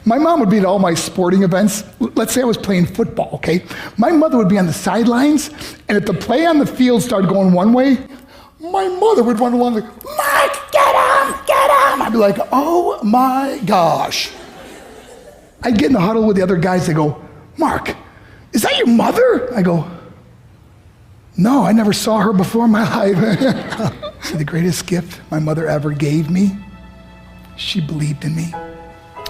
My mom would be at all my sporting events. Let's say I was playing football, okay? My mother would be on the sidelines, and if the play on the field started going one way, my mother would run along like, Mark, get him, get him. I'd be like, oh my gosh. I'd get in the huddle with the other guys. They go, Mark, is that your mother? I go, no, I never saw her before in my life. See, the greatest gift my mother ever gave me, she believed in me.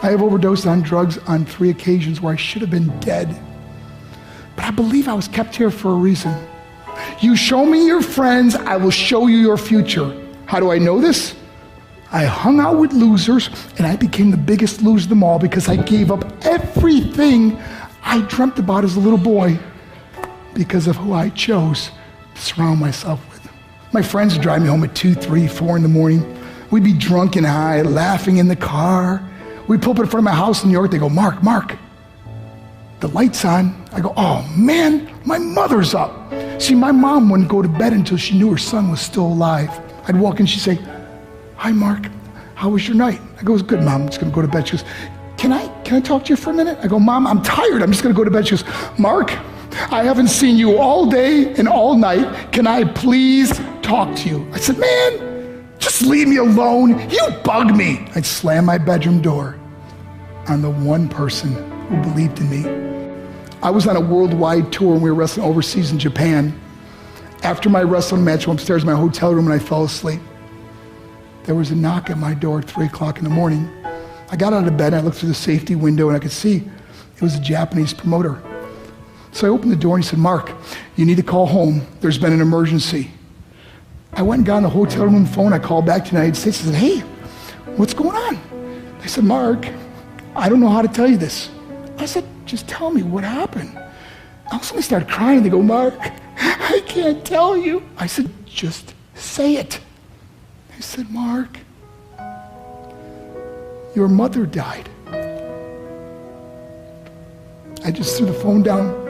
I have overdosed on drugs on 3 occasions where I should have been dead. But I believe I was kept here for a reason. You show me your friends, I will show you your future. How do I know this? I hung out with losers, and I became the biggest loser of them all because I gave up everything I dreamt about as a little boy because of who I chose to surround myself with. My friends would drive me home at 2, 3, 4 in the morning. We'd be drunk and high, laughing in the car. We'd pull up in front of my house in New York. They go, Mark, the light's on. I go, oh man, my mother's up. See, my mom wouldn't go to bed until she knew her son was still alive. I'd walk in, she'd say, hi Mark, how was your night? I go, it was good, Mom, I'm just gonna go to bed. She goes, can I talk to you for a minute? I go, Mom, I'm tired, I'm just gonna go to bed. She goes, Mark, I haven't seen you all day and all night. Can I please talk to you? I said, man, just leave me alone. You bug me. I'd slam my bedroom door on the one person who believed in me. I was on a worldwide tour and we were wrestling overseas in Japan. After my wrestling match, I went upstairs in my hotel room and I fell asleep. There was a knock at my door at 3 o'clock in the morning. I got out of bed and I looked through the safety window and I could see it was a Japanese promoter. So I opened the door and he said, Mark, you need to call home. There's been an emergency. I went and got on the hotel room phone. I called back to the United States. I said, hey, what's going on? They said, Mark, I don't know how to tell you this. I said, just tell me what happened. I suddenly started crying. They go, Mark, I can't tell you. I said, just say it. They said, Mark, your mother died. I just threw the phone down.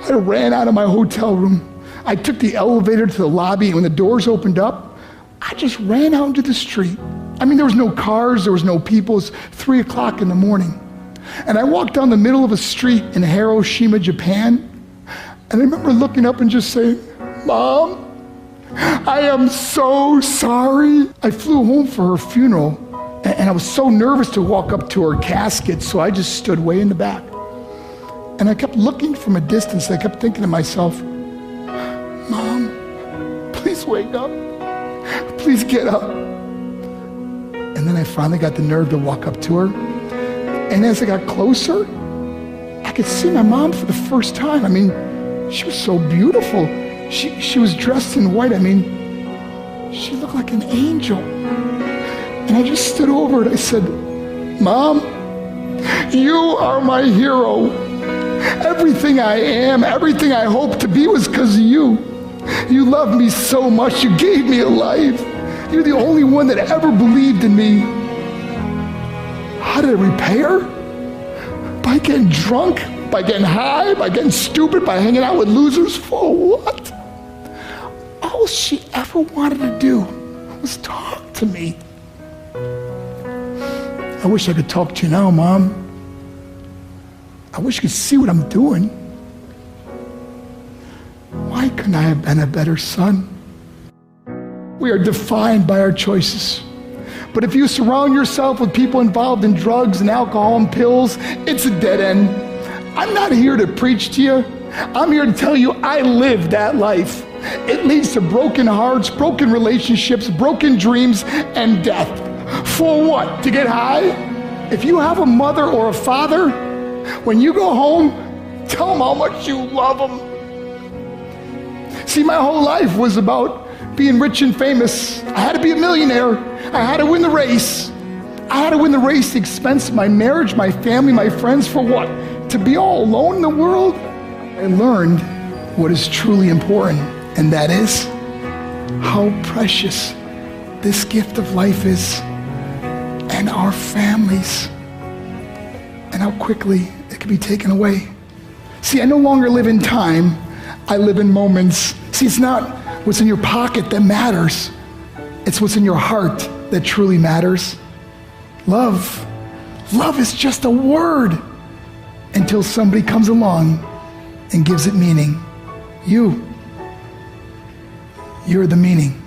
I ran out of my hotel room. I took the elevator to the lobby, and when the doors opened up, I just ran out into the street. I mean, there was no cars, there was no people. It was 3 o'clock in the morning. And I walked down the middle of a street in Hiroshima, Japan, and I remember looking up and just saying, Mom, I am so sorry. I flew home for her funeral, and I was so nervous to walk up to her casket, so I just stood way in the back. And I kept looking from a distance. I kept thinking to myself, Mom, please wake up. Please get up. And then I finally got the nerve to walk up to her. And as I got closer, I could see my mom for the first time. I mean, she was so beautiful. She was dressed in white. I mean, she looked like an angel. And I just stood over and I said, Mom, you are my hero. Everything I am, everything I hope to be was because of you. You loved me so much. You gave me a life. You're the only one that ever believed in me. How did I repay her? By getting drunk, by getting high, by getting stupid, by hanging out with losers? For what? All she ever wanted to do was talk to me. I wish I could talk to you now, Mom. I wish you could see what I'm doing. Why couldn't I have been a better son? We are defined by our choices. But if you surround yourself with people involved in drugs and alcohol and pills, it's a dead end. I'm not here to preach to you. I'm here to tell you I lived that life. It leads to broken hearts, broken relationships, broken dreams, and death. For what? To get high? If you have a mother or a father, when you go home, tell them how much you love them. See, my whole life was about being rich and famous. I had to be a millionaire. I had to win the race. I had to win the race at the expense of my marriage, my family, my friends. For what? To be all alone in the world? I learned what is truly important, and that is how precious this gift of life is, and our families, and how quickly it can be taken away. See, I no longer live in time, I live in moments. See, it's not what's in your pocket that matters. It's what's in your heart that truly matters. Love Love is just a word until somebody comes along and gives it meaning. You're the meaning.